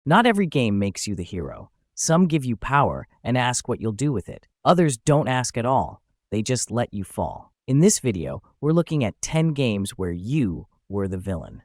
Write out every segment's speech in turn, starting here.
Not every game makes you the hero. Some give you power and ask what you'll do with it. Others don't ask at all. They just let you fall. In this video, we're looking at 10 games where you were the villain.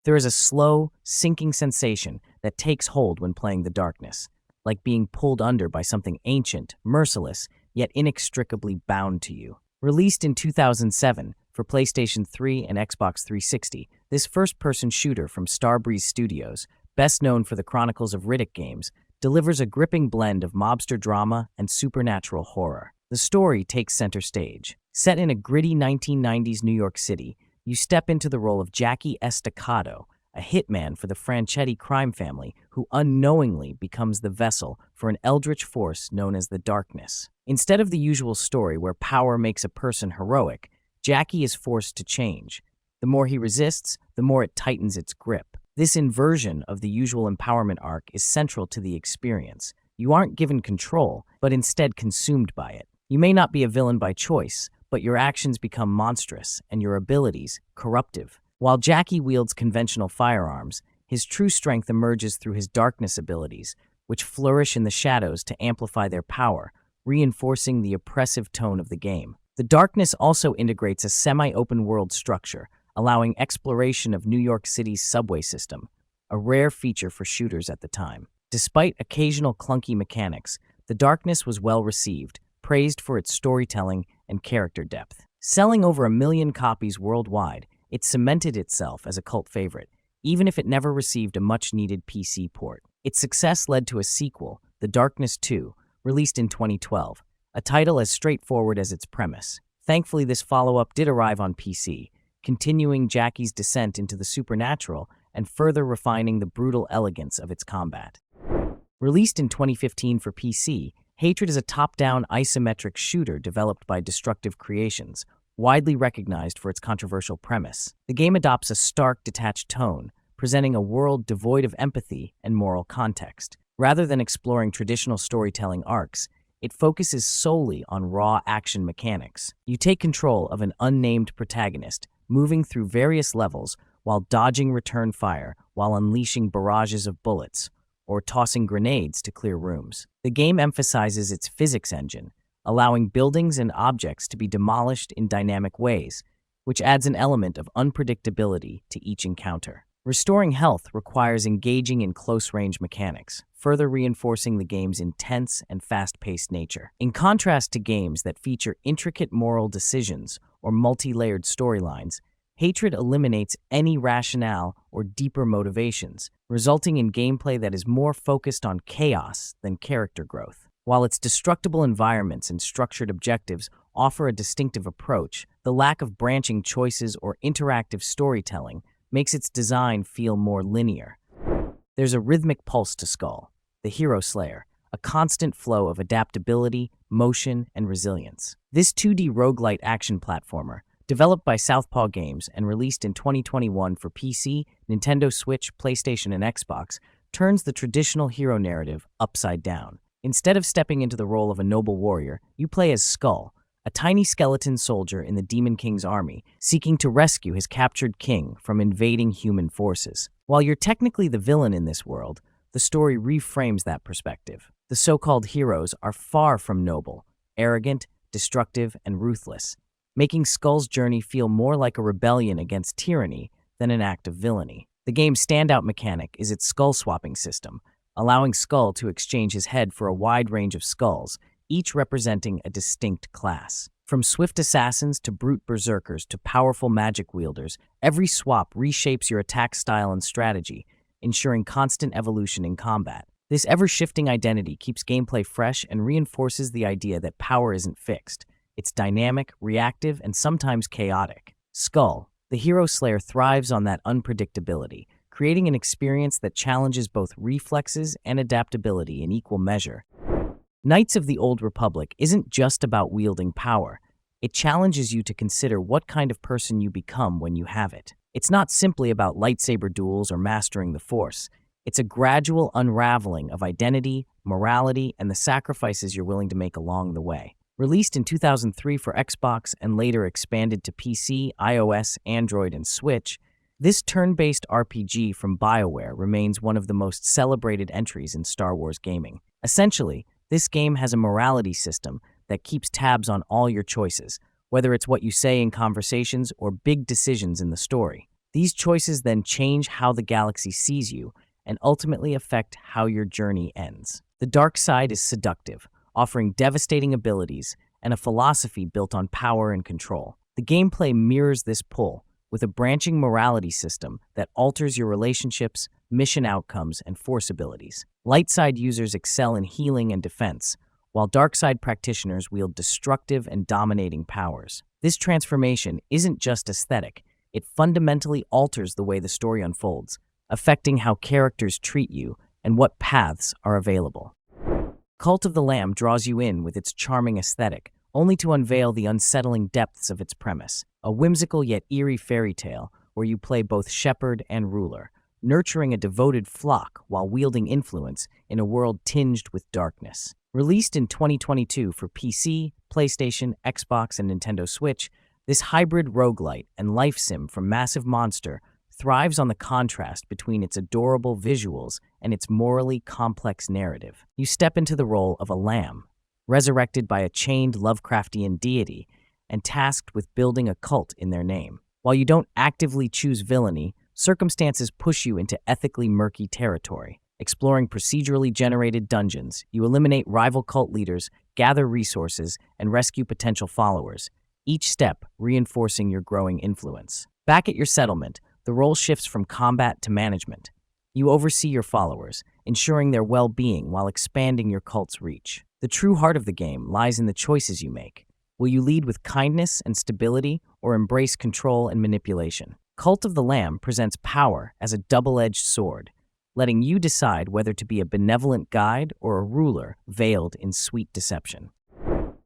There is a slow, sinking sensation that takes hold when playing the darkness, like being pulled under by something ancient, merciless, yet inextricably bound to you. Released in 2007 for PlayStation 3 and Xbox 360, this first-person shooter from Starbreeze Studios, best known for the Chronicles of Riddick games, delivers a gripping blend of mobster drama and supernatural horror. The story takes center stage. Set in a gritty 1990s New York City, you step into the role of Jackie Estacado, a hitman for the Franchetti crime family who unknowingly becomes the vessel for an eldritch force known as the Darkness. Instead of the usual story where power makes a person heroic, Jackie is forced to change. The more he resists, the more it tightens its grip. This inversion of the usual empowerment arc is central to the experience. You aren't given control, but instead consumed by it. You may not be a villain by choice, but your actions become monstrous and your abilities corruptive. While Jackie wields conventional firearms, his true strength emerges through his darkness abilities, which flourish in the shadows to amplify their power, reinforcing the oppressive tone of the game. The darkness also integrates a semi-open world structure, allowing exploration of New York City's subway system, a rare feature for shooters at the time. Despite occasional clunky mechanics, The Darkness was well received, praised for its storytelling and character depth. Selling over 1 million copies worldwide, it cemented itself as a cult favorite, even if it never received a much-needed PC port. Its success led to a sequel, The Darkness 2, released in 2012, a title as straightforward as its premise. Thankfully, this follow-up did arrive on PC, continuing Jackie's descent into the supernatural and further refining the brutal elegance of its combat. Released in 2015 for PC, Hatred is a top-down isometric shooter developed by Destructive Creations, widely recognized for its controversial premise. The game adopts a stark, detached tone, presenting a world devoid of empathy and moral context. Rather than exploring traditional storytelling arcs, it focuses solely on raw action mechanics. You take control of an unnamed protagonist, moving through various levels while dodging return fire while unleashing barrages of bullets, or tossing grenades to clear rooms. The game emphasizes its physics engine, allowing buildings and objects to be demolished in dynamic ways, which adds an element of unpredictability to each encounter. Restoring health requires engaging in close-range mechanics, further reinforcing the game's intense and fast-paced nature. In contrast to games that feature intricate moral decisions or multi-layered storylines, Hatred eliminates any rationale or deeper motivations, resulting in gameplay that is more focused on chaos than character growth. While its destructible environments and structured objectives offer a distinctive approach, the lack of branching choices or interactive storytelling makes its design feel more linear. There's a rhythmic pulse to Skul, the hero slayer, a constant flow of adaptability, motion, and resilience. This 2D roguelite action platformer, developed by Southpaw Games and released in 2021 for PC, Nintendo Switch, PlayStation, and Xbox, turns the traditional hero narrative upside down. Instead of stepping into the role of a noble warrior, you play as Skul, a tiny skeleton soldier in the Demon King's army, seeking to rescue his captured king from invading human forces. While you're technically the villain in this world, the story reframes that perspective. The so-called heroes are far from noble, arrogant, destructive, and ruthless, making Skul's journey feel more like a rebellion against tyranny than an act of villainy. The game's standout mechanic is its skull swapping system, allowing Skul to exchange his head for a wide range of skulls, each representing a distinct class. From swift assassins to brute berserkers to powerful magic wielders, every swap reshapes your attack style and strategy, ensuring constant evolution in combat. This ever-shifting identity keeps gameplay fresh and reinforces the idea that power isn't fixed. It's dynamic, reactive, and sometimes chaotic. Skul, the hero slayer, thrives on that unpredictability, creating an experience that challenges both reflexes and adaptability in equal measure. Knights of the Old Republic isn't just about wielding power. It challenges you to consider what kind of person you become when you have it. It's not simply about lightsaber duels or mastering the Force. It's a gradual unraveling of identity, morality, and the sacrifices you're willing to make along the way. Released in 2003 for Xbox and later expanded to PC, iOS, Android, and Switch, This turn-based RPG from BioWare remains one of the most celebrated entries in Star Wars gaming. Essentially, this game has a morality system that keeps tabs on all your choices, whether it's what you say in conversations or big decisions in the story. These choices then change how the galaxy sees you and ultimately affect how your journey ends. The dark side is seductive, offering devastating abilities and a philosophy built on power and control. The gameplay mirrors this pull, with a branching morality system that alters your relationships, mission outcomes, and force abilities. Light side users excel in healing and defense, while dark side practitioners wield destructive and dominating powers. This transformation isn't just aesthetic, it fundamentally alters the way the story unfolds, affecting how characters treat you and what paths are available. Cult of the Lamb draws you in with its charming aesthetic, only to unveil the unsettling depths of its premise. A whimsical yet eerie fairy tale where you play both shepherd and ruler, nurturing a devoted flock while wielding influence in a world tinged with darkness. Released in 2022 for PC, PlayStation, Xbox, and Nintendo Switch, this hybrid roguelite and life sim from Massive Monster thrives on the contrast between its adorable visuals and its morally complex narrative. You step into the role of a lamb, resurrected by a chained Lovecraftian deity and tasked with building a cult in their name. While you don't actively choose villainy, circumstances push you into ethically murky territory. Exploring procedurally generated dungeons, you eliminate rival cult leaders, gather resources, and rescue potential followers, each step reinforcing your growing influence. Back at your settlement, the role shifts from combat to management. You oversee your followers, ensuring their well-being while expanding your cult's reach. The true heart of the game lies in the choices you make. Will you lead with kindness and stability or embrace control and manipulation? Cult of the Lamb presents power as a double-edged sword, letting you decide whether to be a benevolent guide or a ruler veiled in sweet deception.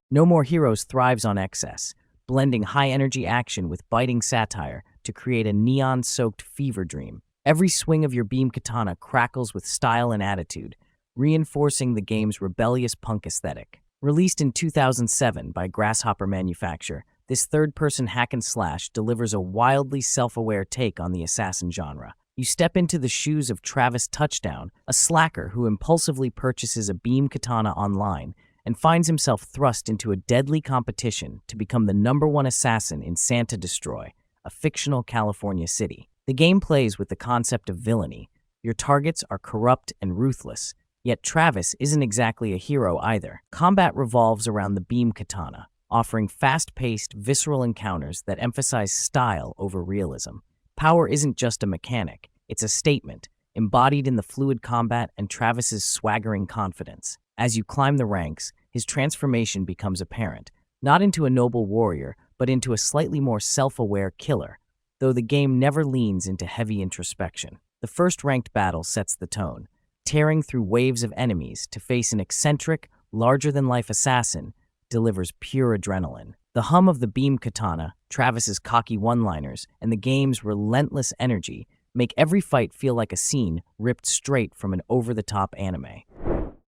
No More Heroes thrives on excess, blending high-energy action with biting satire to create a neon-soaked fever dream. Every swing of your beam katana crackles with style and attitude, reinforcing the game's rebellious punk aesthetic. Released in 2007 by Grasshopper Manufacture, this third-person hack-and-slash delivers a wildly self-aware take on the assassin genre. You step into the shoes of Travis Touchdown, a slacker who impulsively purchases a beam katana online and finds himself thrust into a deadly competition to become the #1 assassin in Santa Destroy, a fictional California city. The game plays with the concept of villainy. Your targets are corrupt and ruthless, yet Travis isn't exactly a hero either. Combat revolves around the beam katana, offering fast-paced, visceral encounters that emphasize style over realism. Power isn't just a mechanic, it's a statement, embodied in the fluid combat and Travis's swaggering confidence. As you climb the ranks, his transformation becomes apparent, not into a noble warrior, but into a slightly more self-aware killer, though the game never leans into heavy introspection. The first ranked battle sets the tone, tearing through waves of enemies to face an eccentric, larger-than-life assassin delivers pure adrenaline. The hum of the beam katana, Travis's cocky one-liners, and the game's relentless energy make every fight feel like a scene ripped straight from an over-the-top anime.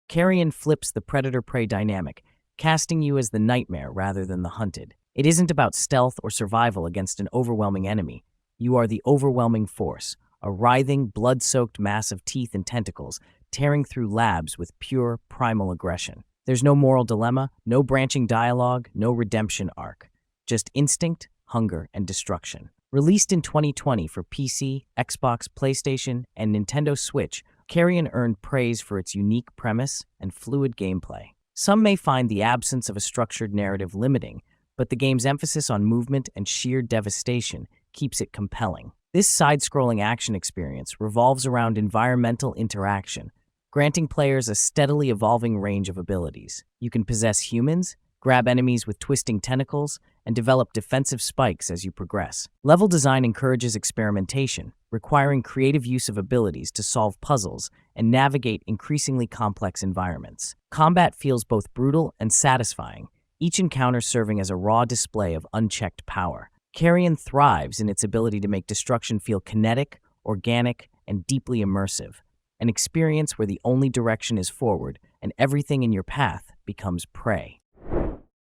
Carrion flips the predator-prey dynamic, casting you as the nightmare rather than the hunted. It isn't about stealth or survival against an overwhelming enemy. You are the overwhelming force, a writhing, blood-soaked mass of teeth and tentacles, tearing through labs with pure, primal aggression. There's no moral dilemma, no branching dialogue, no redemption arc. Just instinct, hunger, and destruction. Released in 2020 for PC, Xbox, PlayStation, and Nintendo Switch, Carrion earned praise for its unique premise and fluid gameplay. Some may find the absence of a structured narrative limiting, but the game's emphasis on movement and sheer devastation keeps it compelling. This side-scrolling action experience revolves around environmental interaction, granting players a steadily evolving range of abilities. You can possess humans, grab enemies with twisting tentacles, and develop defensive spikes as you progress. Level design encourages experimentation, requiring creative use of abilities to solve puzzles and navigate increasingly complex environments. Combat feels both brutal and satisfying, each encounter serving as a raw display of unchecked power. Carrion thrives in its ability to make destruction feel kinetic, organic, and deeply immersive, an experience where the only direction is forward and everything in your path becomes prey.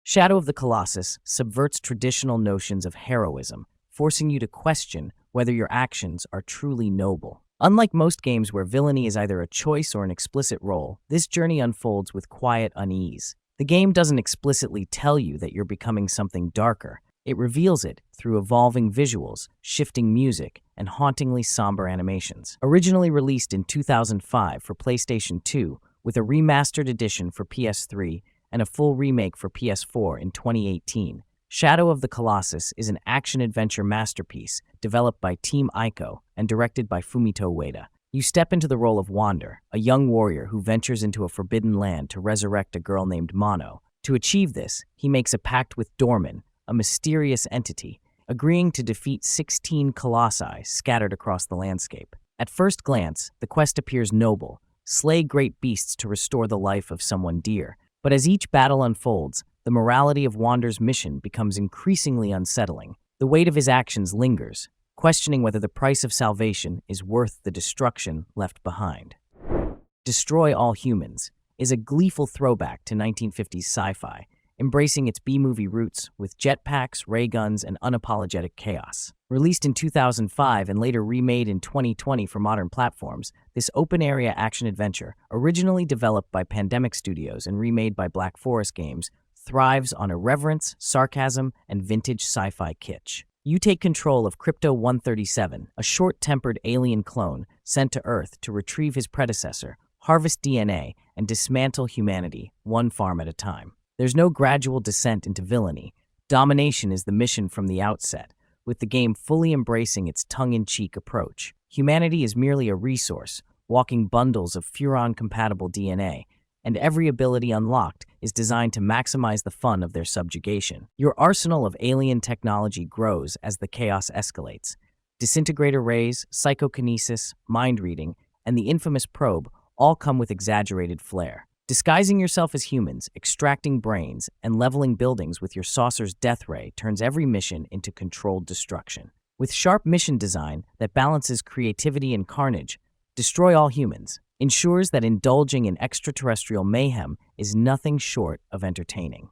Shadow of the Colossus subverts traditional notions of heroism, forcing you to question whether your actions are truly noble. Unlike most games where villainy is either a choice or an explicit role, this journey unfolds with quiet unease. The game doesn't explicitly tell you that you're becoming something darker. It reveals it through evolving visuals, shifting music, and hauntingly somber animations. Originally released in 2005 for PlayStation 2, with a remastered edition for PS3 and a full remake for PS4 in 2018, Shadow of the Colossus is an action-adventure masterpiece developed by Team Ico and directed by Fumito Ueda. You step into the role of Wander, a young warrior who ventures into a forbidden land to resurrect a girl named Mono. To achieve this, he makes a pact with Dorman, a mysterious entity, agreeing to defeat 16 colossi scattered across the landscape. At first glance, the quest appears noble: slay great beasts to restore the life of someone dear. But as each battle unfolds, the morality of Wander's mission becomes increasingly unsettling. The weight of his actions lingers, questioning whether the price of salvation is worth the destruction left behind. Destroy All Humans is a gleeful throwback to 1950s sci-fi, embracing its B-movie roots with jetpacks, ray guns, and unapologetic chaos. Released in 2005 and later remade in 2020 for modern platforms, this open-area action-adventure, originally developed by Pandemic Studios and remade by Black Forest Games, thrives on irreverence, sarcasm, and vintage sci-fi kitsch. You take control of Crypto-137, a short-tempered alien clone sent to Earth to retrieve his predecessor, harvest DNA, and dismantle humanity, one farm at a time. There's no gradual descent into villainy. Domination is the mission from the outset, with the game fully embracing its tongue-in-cheek approach. Humanity is merely a resource, walking bundles of Furon-compatible DNA, and every ability unlocked is designed to maximize the fun of their subjugation. Your arsenal of alien technology grows as the chaos escalates. Disintegrator rays, psychokinesis, mind reading, and the infamous probe all come with exaggerated flair. Disguising yourself as humans, extracting brains, and leveling buildings with your saucer's death ray turns every mission into controlled destruction. With sharp mission design that balances creativity and carnage, Destroy All Humans ensures that indulging in extraterrestrial mayhem is nothing short of entertaining.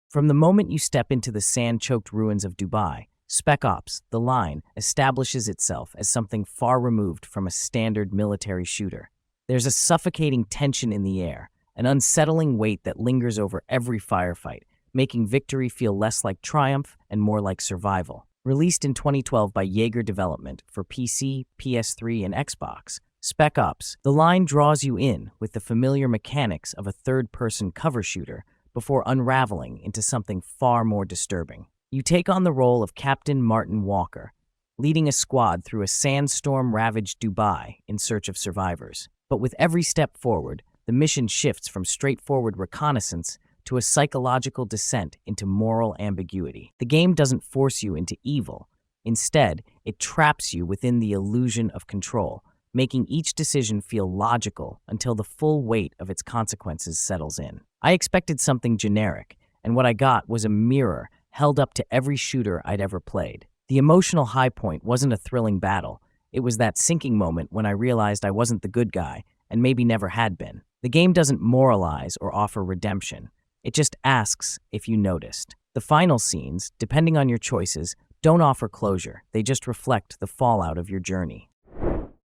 From the moment you step into the sand-choked ruins of Dubai, Spec Ops, The Line, establishes itself as something far removed from a standard military shooter. There's a suffocating tension in the air, an unsettling weight that lingers over every firefight, making victory feel less like triumph and more like survival. Released in 2012 by Jaeger Development for PC, PS3, and Xbox, Spec Ops, The Line draws you in with the familiar mechanics of a third-person cover shooter before unraveling into something far more disturbing. You take on the role of Captain Martin Walker, leading a squad through a sandstorm-ravaged Dubai in search of survivors. But with every step forward, the mission shifts from straightforward reconnaissance to a psychological descent into moral ambiguity. The game doesn't force you into evil. Instead, it traps you within the illusion of control, making each decision feel logical until the full weight of its consequences settles in. I expected something generic, and what I got was a mirror held up to every shooter I'd ever played. The emotional high point wasn't a thrilling battle. It was that sinking moment when I realized I wasn't the good guy, and maybe never had been. The game doesn't moralize or offer redemption. It just asks if you noticed. The final scenes, depending on your choices, don't offer closure. They just reflect the fallout of your journey.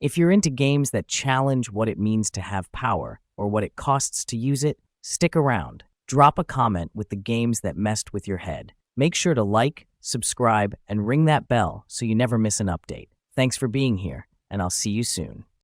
If you're into games that challenge what it means to have power or what it costs to use it, stick around. Drop a comment with the games that messed with your head. Make sure to like, subscribe, and ring that bell so you never miss an update. Thanks for being here, and I'll see you soon.